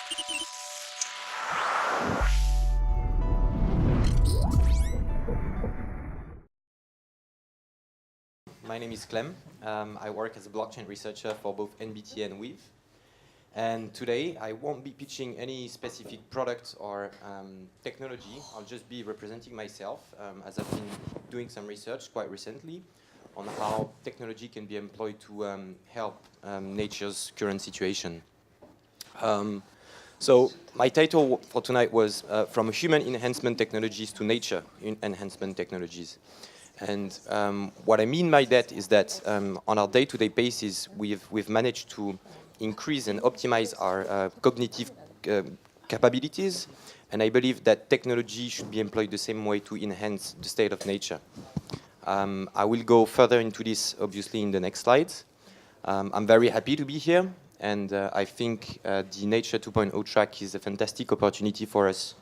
My name is Clem. I work as a blockchain researcher for both NBT and Weeve. And today, I won't be pitching any specific product or technology. I'll just be representing myself, as I've been doing some research quite recently on how technology can be employed to help nature's current situation. So my title for tonight was From Human Enhancement Technologies to Nature Enhancement Technologies. And what I mean by that is that on our day-to-day basis, we've managed to increase and optimize our cognitive capabilities, and I believe that technology should be employed the same way to enhance the state of nature. I will go further into this, obviously, in the next slides. I'm very happy to be here, and I think the Nature 2.0 track is a fantastic opportunity for us.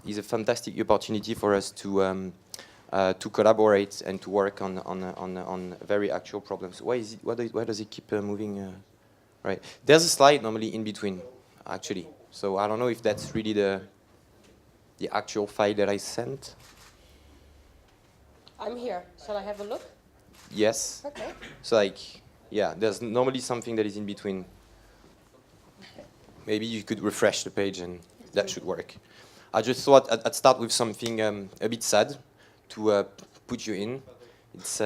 Is a fantastic opportunity for us to collaborate and to work on very actual problems. Why does it keep moving? Right, there's a slide normally in between, actually. So I don't know if that's really the actual file that I sent. I'm here. Shall I have a look? Yes. Okay. So yeah, there's normally something that is in between. Maybe you could refresh the page and that should work. I just thought I'd start with something a bit sad to put you in. It's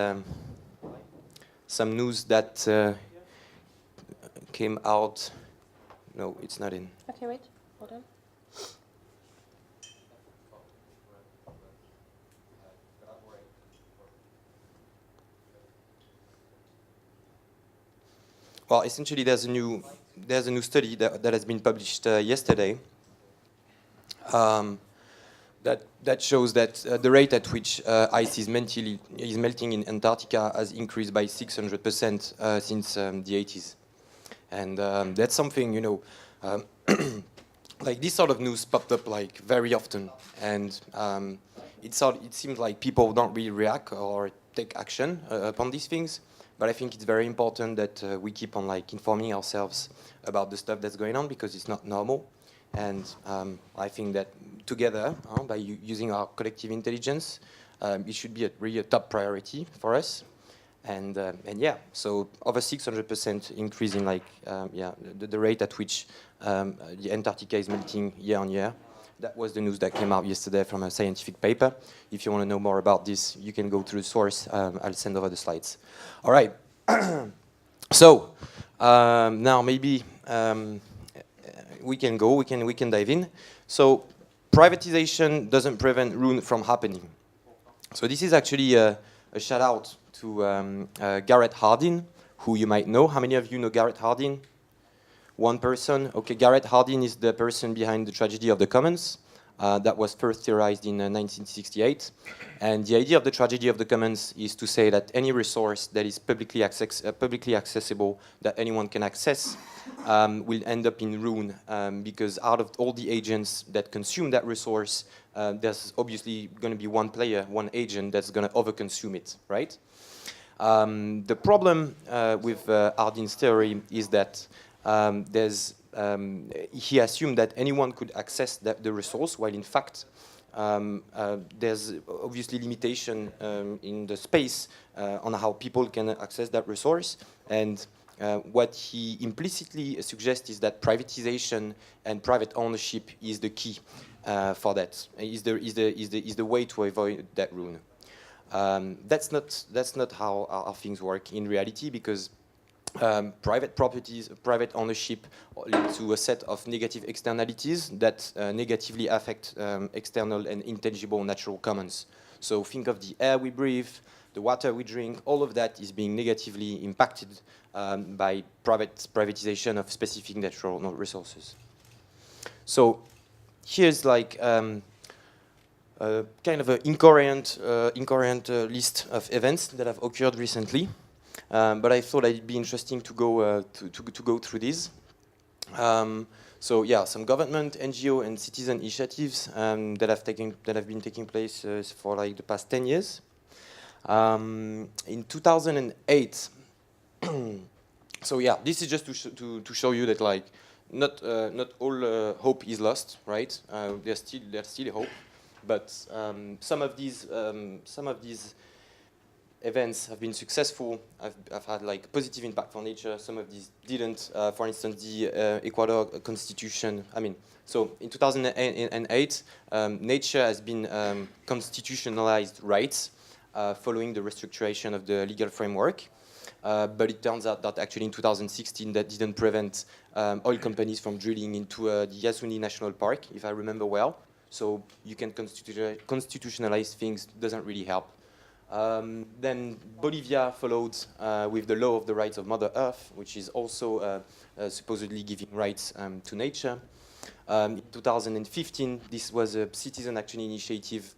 some news that came out. No, it's not in. Okay, wait. Hold on. Well, essentially, there's a new study that has been published yesterday. That shows that the rate at which ice is melting in Antarctica has increased by 600% since the 80s. And that's something, you know, like this sort of news popped up like very often. And it seems like people don't really react or take action upon these things. But I think it's very important that we keep on like informing ourselves about the stuff that's going on, because it's not normal. And I think that together, by using our collective intelligence, it should be really a top priority for us. And yeah, so over 600% increase in the rate at which the Antarctica is melting year on year. That was the news that came out yesterday from a scientific paper. If you want to know more about this, you can go through the source. I'll send over the slides. All right. So now maybe we can dive in. So privatization doesn't prevent ruin from happening. So this is actually a shout out to Garrett Hardin, who you might know. How many of you know Garrett Hardin? One person. Okay, Garrett Hardin is the person behind the Tragedy of the Commons. That was first theorized in 1968. And the idea of the Tragedy of the Commons is to say that any resource that is publicly accessible, that anyone can access, will end up in ruin, because out of all the agents that consume that resource, there's obviously going to be one player, one agent that's going to overconsume it, right? The problem with Hardin's theory is that he assumed that anyone could access the resource, while in fact there's obviously limitation in the space on how people can access that resource. And what he implicitly suggests is that privatization and private ownership is the key for that. Is the way to avoid that ruin. That's not how things work in reality, because private properties, private ownership lead to a set of negative externalities that negatively affect external and intangible natural commons. So think of the air we breathe, the water we drink, all of that is being negatively impacted by privatization of specific natural resources. So here's like kind of an incoherent list of events that have occurred recently. But I thought it'd be interesting to go through these. So yeah, some government, NGO, and citizen initiatives that have been taking place for like the past 10 years. In 2008, so yeah, this is just to show you that like not all hope is lost, right? There's still hope, but some of these events have been successful. I've had like positive impact for nature. Some of these didn't. For instance, the Ecuador constitution. I mean, so in 2008, nature has been constitutionalized rights following the restructuration of the legal framework. But it turns out that actually in 2016 that didn't prevent oil companies from drilling into the Yasuni National Park, if I remember well. So you can constitutionalize things, doesn't really help. Then Bolivia followed with the law of the rights of Mother Earth, which is also supposedly giving rights to nature. In 2015, this was a citizen action initiative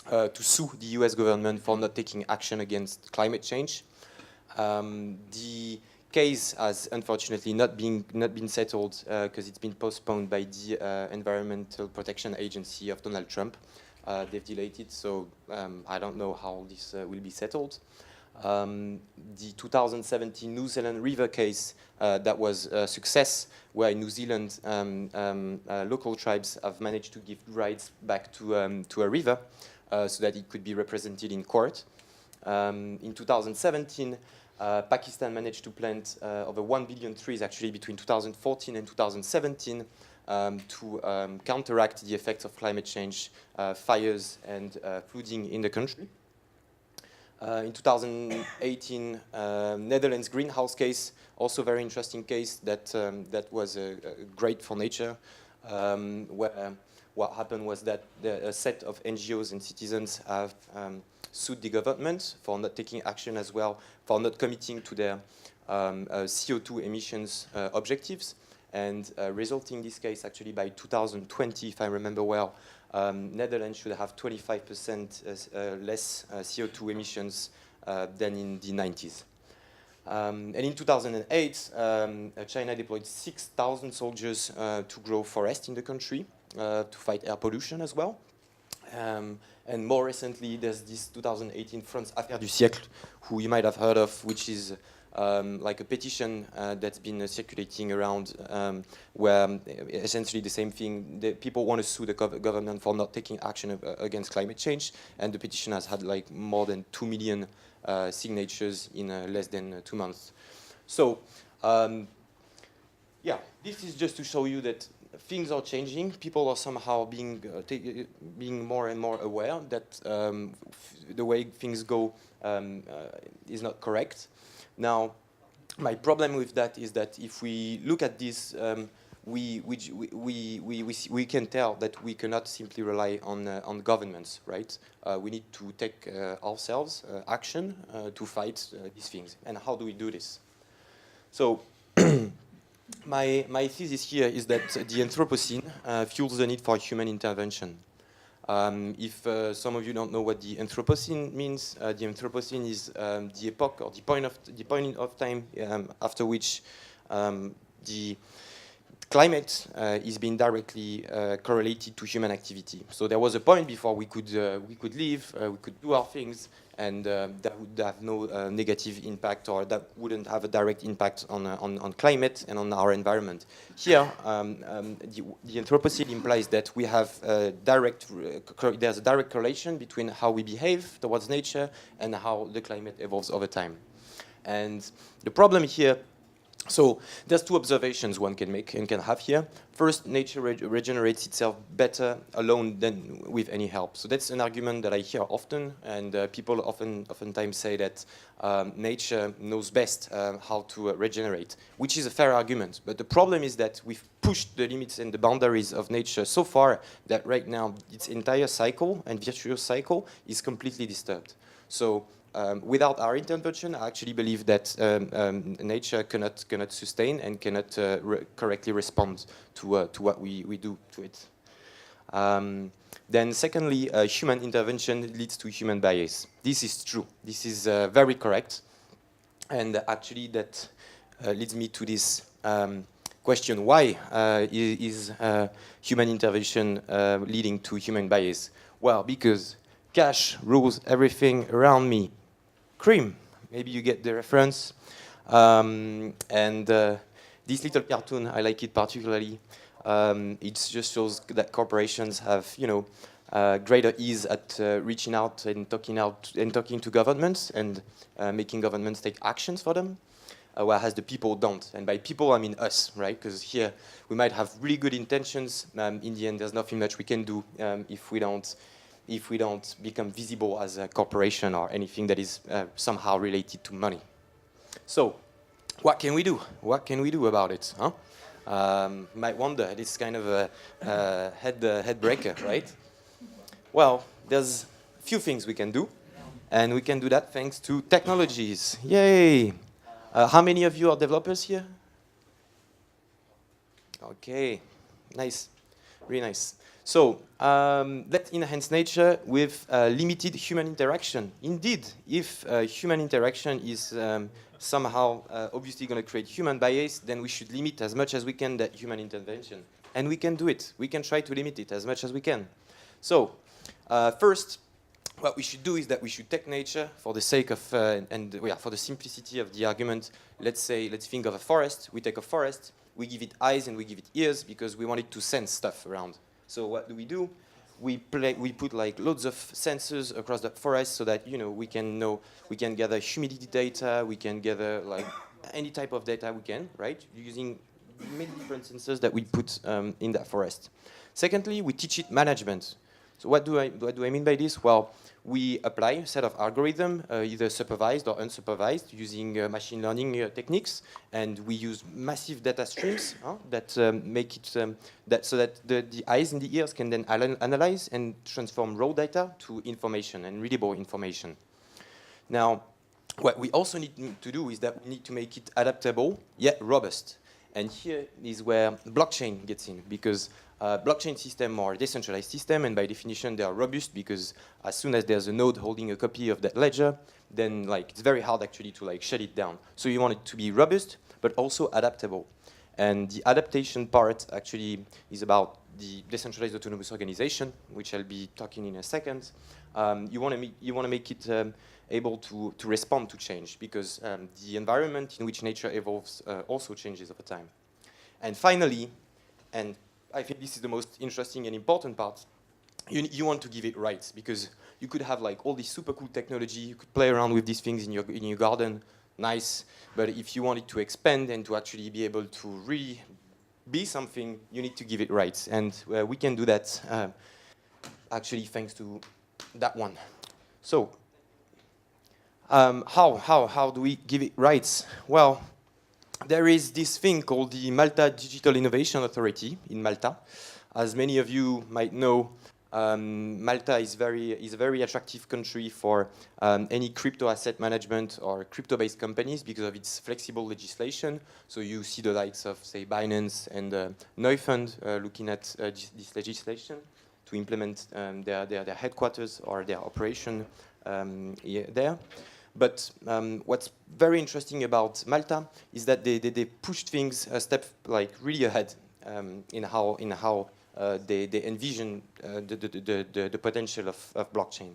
to sue the US government for not taking action against climate change. The case has unfortunately not been settled because it's been postponed by the Environmental Protection Agency of Donald Trump. They've delayed it, so I don't know how this will be settled. The 2017 New Zealand river case that was a success, where in New Zealand local tribes have managed to give rights back to a river so that it could be represented in court. In 2017, Pakistan managed to plant over 1 billion trees actually between 2014 and 2017 to counteract the effects of climate change, fires and flooding in the country. In 2018, Netherlands greenhouse case, also very interesting case that was great for nature, where what happened was that a set of NGOs and citizens have sued the government for not taking action as well, for not committing to their CO2 emissions objectives, and resulting in this case actually by 2020, if I remember well, Netherlands should have 25% less CO2 emissions than in the 90s. And in 2008, China deployed 6,000 soldiers to grow forests in the country to fight air pollution as well. And more recently, there's this 2018 France Affaire du siècle, who you might have heard of, which is like a petition that's been circulating around, where essentially the same thing. The people want to sue the government for not taking action against climate change, and the petition has had like more than 2 million signatures in less than 2 months. So, yeah, this is just to show you that things are changing. People are somehow being more and more aware that the way things go is not correct. Now, my problem with that is that if we look at this, we can tell that we cannot simply rely on governments, right? We need to take ourselves action to fight these things. And how do we do this? So, my thesis here is that the Anthropocene fuels the need for human intervention. If some of you don't know what the Anthropocene means, the Anthropocene is the epoch or the point of time after which the climate is being directly correlated to human activity. So there was a point before we could live, we could do our things, and that would have no negative impact, or that wouldn't have a direct impact on climate and on our environment. Here, the Anthropocene implies that we have there's a direct correlation between how we behave towards nature and how the climate evolves over time. And the problem here, so there's two observations one can make and can have here. First, nature regenerates itself better alone than with any help. So that's an argument that I hear often, and people oftentimes say that nature knows best how to regenerate, which is a fair argument. But the problem is that we've pushed the limits and the boundaries of nature so far that right now its entire cycle and virtuous cycle is completely disturbed. So without our intervention, I actually believe that nature cannot sustain and cannot correctly respond to what we do to it. Then secondly, human intervention leads to human bias. This is true. This is very correct. And actually that leads me to this question: why is human intervention leading to human bias? Well, because cash rules everything around me. C.R.E.A.M, maybe you get the reference. And This little cartoon, I like it particularly. It just shows that corporations have, greater ease at reaching out and talking to governments and making governments take actions for them, whereas the people don't. And by people, I mean us, right? Because here we might have really good intentions. In the end, there's nothing much we can do if we don't become visible as a corporation or anything that is somehow related to money. So, what can we do? What can we do about it? Huh? You might wonder. This is kind of a head breaker, right? Well, there's a few things we can do, and we can do that thanks to technologies. Yay! How many of you are developers here? Okay, nice, really nice. So let's enhance nature with limited human interaction. Indeed, if human interaction is somehow obviously going to create human bias, then we should limit as much as we can that human intervention. And we can do it. We can try to limit it as much as we can. So first, what we should do is that we should take nature for the sake of, for the simplicity of the argument. Let's think of a forest. We take a forest, we give it eyes and we give it ears because we want it to sense stuff around. So what do? We put like loads of sensors across the forest so that we can gather humidity data, we can gather like any type of data we can, right? Using many different sensors that we put in that forest. Secondly, we teach it management. So what do I mean by this? Well, we apply a set of algorithms, either supervised or unsupervised, using machine learning techniques, and we use massive data streams that make it so that the eyes and the ears can then analyze and transform raw data to information and readable information. Now, what we also need to do is that we need to make it adaptable yet robust. And here is where blockchain gets in, because blockchain systems are decentralized systems, and by definition they are robust because as soon as there's a node holding a copy of that ledger, then it's very hard actually to shut it down. So you want it to be robust, but also adaptable. And the adaptation part actually is about the decentralized autonomous organization, which I'll be talking in a second. You want to make it able to respond to change, because the environment in which nature evolves also changes over time. And finally, and I think this is the most interesting and important part, you want to give it rights, because you could have all this super cool technology, you could play around with these things in your garden, nice, but if you want it to expand and to actually be able to really be something, you need to give it rights. And we can do that actually thanks to that one. So how do we give it rights? Well, there is this thing called the Malta Digital Innovation Authority in Malta. As many of you might know, Malta is a very attractive country for any crypto asset management or crypto-based companies because of its flexible legislation. So you see the likes of, say, Binance and Neufund looking at this legislation to implement their headquarters or their operation there. But what's very interesting about Malta is that they pushed things a step really ahead in how they envision the potential of blockchain.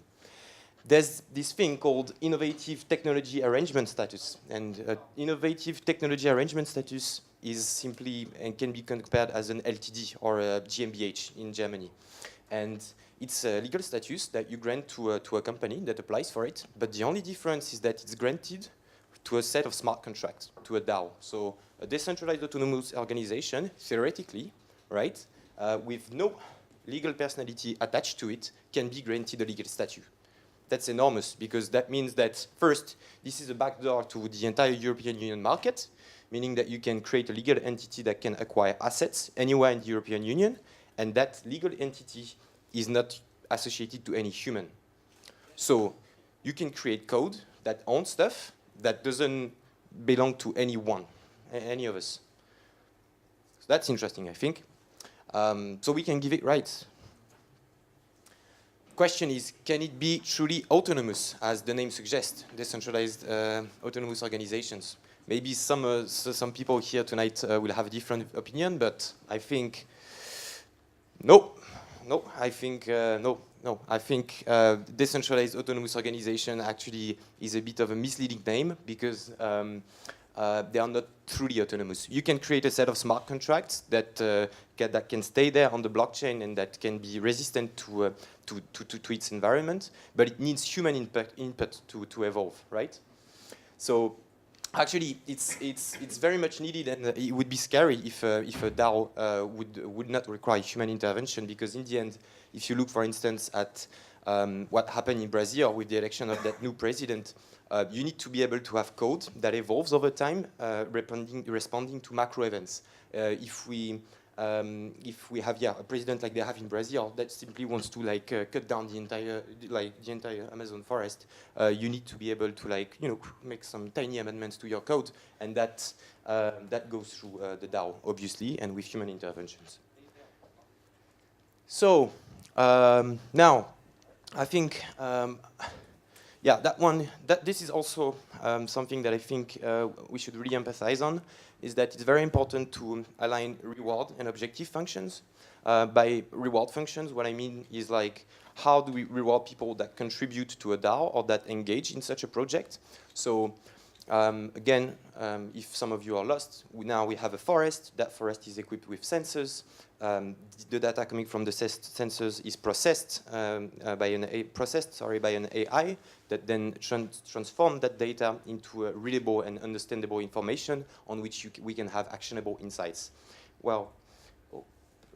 There's this thing called Innovative Technology Arrangement Status, and Innovative Technology Arrangement Status is simply and can be compared as an LTD or a GmbH in Germany, and it's a legal status that you grant to a company that applies for it, but the only difference is that it's granted to a set of smart contracts, to a DAO. So a decentralized autonomous organization, theoretically, right, with no legal personality attached to it, can be granted a legal status. That's enormous, because that means that, first, this is a backdoor to the entire European Union market, meaning that you can create a legal entity that can acquire assets anywhere in the European Union, and that legal entity is not associated to any human. So you can create code that owns stuff that doesn't belong to anyone, any of us. So that's interesting, I think. So we can give it rights. Question is, can it be truly autonomous, as the name suggests, decentralized autonomous organizations? Maybe some people here tonight will have a different opinion, but I think no. I think decentralized autonomous organization actually is a bit of a misleading name, because they are not truly autonomous. You can create a set of smart contracts that can stay there on the blockchain and that can be resistant to its environment, but it needs human input to evolve, right? So actually, it's very much needed, and it would be scary if a DAO would not require human intervention, because in the end, if you look, for instance, at what happened in Brazil with the election of that new president, you need to be able to have code that evolves over time, responding to macro events. If we have a president like they have in Brazil that simply wants to cut down the entire Amazon forest, you need to be able to make some tiny amendments to your code, and that goes through the DAO, obviously, and with human interventions. So now I think this is also something that I think we should really emphasize on, is that it's very important to align reward and objective functions. By reward functions, what I mean is how do we reward people that contribute to a DAO or that engage in such a project? So again, if some of you are lost, now we have a forest. That forest is equipped with sensors. The data coming from the sensors is processed by an AI that then transforms that data into a readable and understandable information on which we can have actionable insights. Well,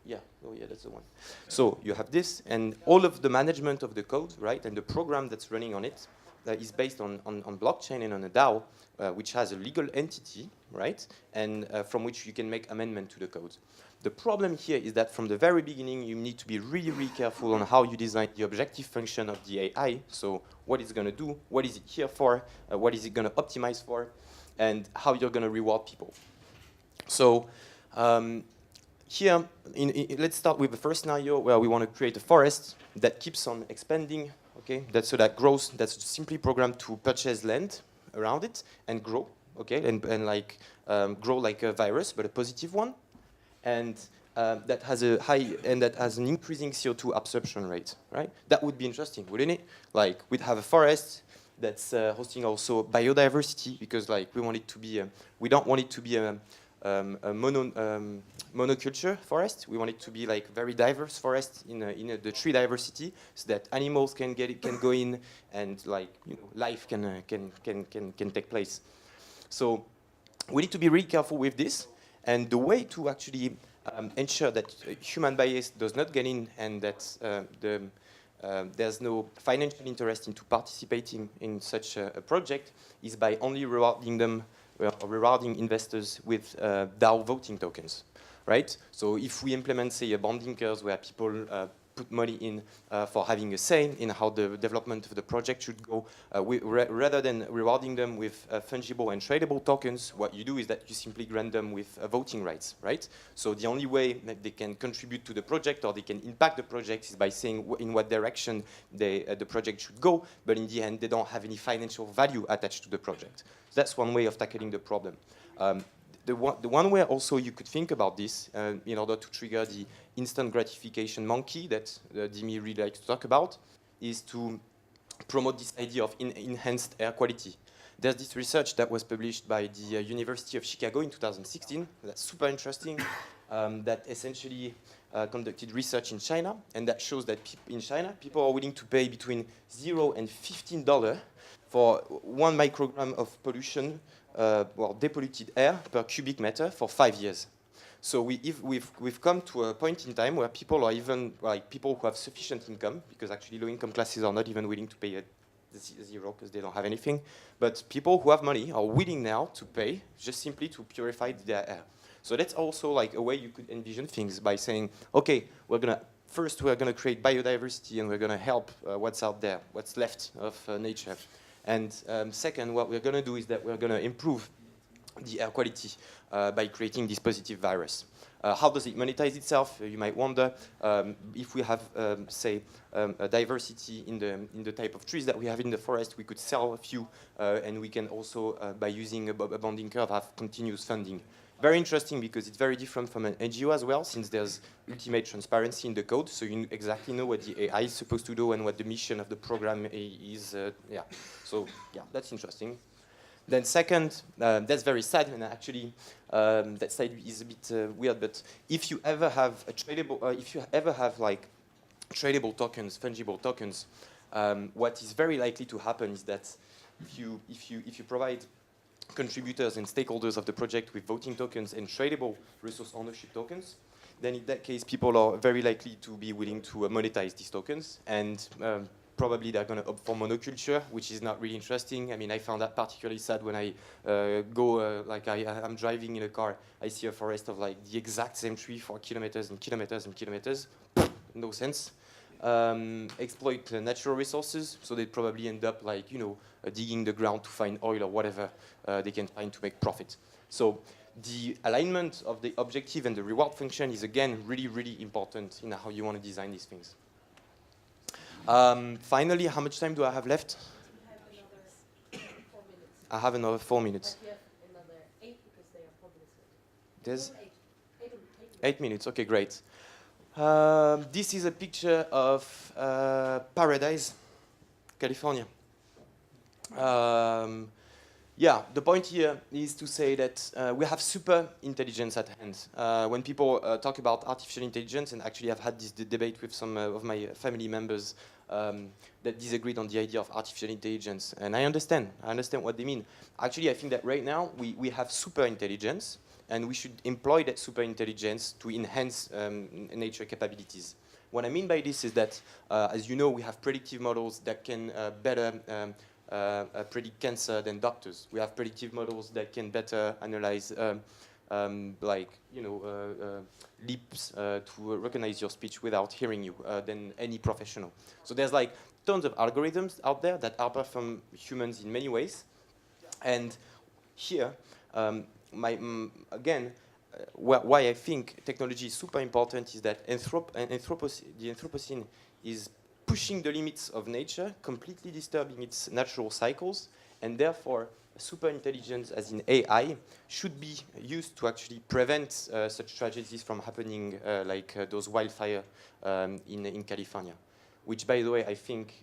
that's the one. So you have this, and all of the management of the code, right, and the program that's running on it is based on blockchain and on a DAO, which has a legal entity, right, and from which you can make amendment to the code. The problem here is that from the very beginning, you need to be really, really careful on how you design the objective function of the AI. So what it's going to do, what is it here for, what is it going to optimize for, and how you're going to reward people. So here, let's start with the first scenario where we want to create a forest that keeps on expanding. Okay, that grows. That's simply programmed to purchase land around it and grow. Okay, and grow like a virus, but a positive one. And that has an increasing CO2 absorption rate, right? That would be interesting, wouldn't it? We'd have a forest that's hosting also biodiversity, because we want it to be we don't want it to be a monoculture forest. We want it to be very diverse forest in the tree diversity, so that animals can go in, and life can take place. So we need to be really careful with this. And the way to actually ensure that human bias does not get in, and that there's no financial interest into participating in such a project, is by only rewarding investors with DAO voting tokens, right? So if we implement, say, a bonding curve where people put money in for having a say in how the development of the project should go, rather than rewarding them with fungible and tradable tokens, what you do is that you simply grant them with voting rights, right? So the only way that they can contribute to the project or they can impact the project is by saying in what direction the project should go, but in the end, they don't have any financial value attached to the project. So that's one way of tackling the problem. The one way also you could think about this in order to trigger the instant gratification monkey that Dimi really likes to talk about, is to promote this idea of enhanced air quality. There's this research that was published by the University of Chicago in 2016. That's super interesting. That essentially conducted research in China, and that shows that in China, people are willing to pay between $0 and $15 for 1 microgram of pollution, depolluted air per cubic meter for 5 years. So we've come to a point in time where people are even, people who have sufficient income, because actually low-income classes are not even willing to pay $0 because they don't have anything, but people who have money are willing now to pay just simply to purify their air. So that's also a way you could envision things, by saying, okay, we're gonna create biodiversity, and we're gonna help what's out there, what's left of nature. And second, what we're going to do is that we're going to improve the air quality by creating this positive virus. How does it monetize itself? You might wonder. If we have, say, a diversity in the type of trees that we have in the forest, we could sell a few, and we can also, by using a bonding curve, have continuous funding. Very interesting, because it's very different from an NGO as well, since there's ultimate transparency in the code, so you exactly know what the AI is supposed to do and what the mission of the program is. So yeah, that's interesting. Then second, that's very sad, and actually that slide is a bit weird. But if you ever have a tradable, if you ever have like tradable tokens, fungible tokens, what is very likely to happen is that if you provide contributors and stakeholders of the project with voting tokens and tradable resource ownership tokens, then in that case, people are very likely to be willing to monetize these tokens, and probably they're going to opt for monoculture, which is not really interesting. I mean, I found that particularly sad when I I'm driving in a car, I see a forest of like the exact same tree for kilometers and kilometers and kilometers. No sense. Exploit natural resources, so they'd probably end up like, you know, digging the ground to find oil or whatever they can find to make profit. So the alignment of the objective and the reward function is, again, really, really important in how you want to design these things. Finally, how much time do I have left? You have another 4 minutes. I have another 4 minutes. But you have another 8 because they are published. There's 8 8 minutes. Okay, great. This is a picture of Paradise, California. Yeah, the point here is to say that we have super intelligence at hand. When people talk about artificial intelligence, and actually I've had this debate with some of my family members that disagreed on the idea of artificial intelligence, and I understand what they mean. Actually, I think that right now we have super intelligence, and we should employ that super intelligence to enhance nature capabilities. What I mean by this is that, as you know, we have predictive models that can better predict cancer than doctors. We have predictive models that can better analyze, lips to recognize your speech without hearing you than any professional. So there's like tons of algorithms out there that outperform humans in many ways. And here, why I think technology is super important is that the Anthropocene is pushing the limits of nature, completely disturbing its natural cycles, and therefore super intelligence, as in AI, should be used to actually prevent such tragedies from happening, like those wildfires in California, which, by the way, I think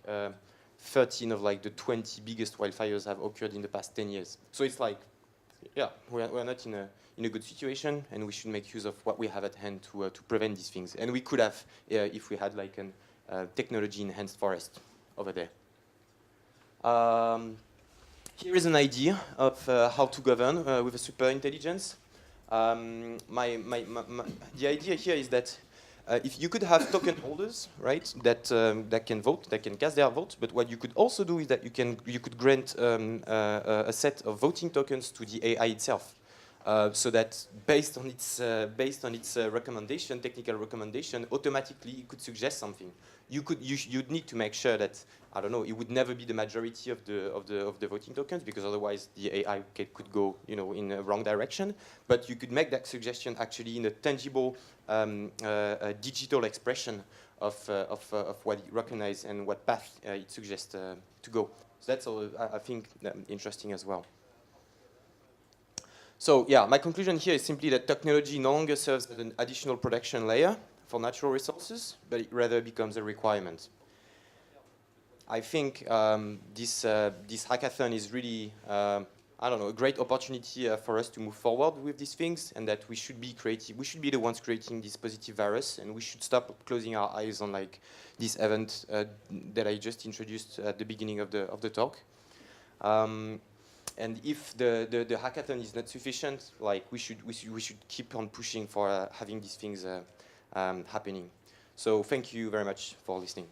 13 of like the 20 biggest wildfires have occurred in the past 10 years. So it's like, yeah, we're not in a good situation, and we should make use of what we have at hand to prevent these things. And we could have, if we had like an technology-enhanced forest over there. Here is an idea of how to govern with a super intelligence. The idea here is that if you could have token holders, right, that can vote, that can cast their vote, but what you could also do is that you could grant a set of voting tokens to the AI itself. So that based on its recommendation, technical recommendation, automatically it could suggest something. You'd need to make sure that, I don't know, it would never be the majority of the voting tokens, because otherwise the AI could go, you know, in a wrong direction. But you could make that suggestion actually in a tangible digital expression of what it recognizes and what path it suggests to go. So that's all, I think, interesting as well. So yeah, my conclusion here is simply that technology no longer serves as an additional production layer for natural resources, but it rather becomes a requirement. I think this hackathon is really, I don't know, a great opportunity for us to move forward with these things, and that we should be creative. We should be the ones creating this positive virus, and we should stop closing our eyes on like this event that I just introduced at the beginning of the talk. And if the hackathon is not sufficient, like we should keep on pushing for having these things happening. So thank you very much for listening.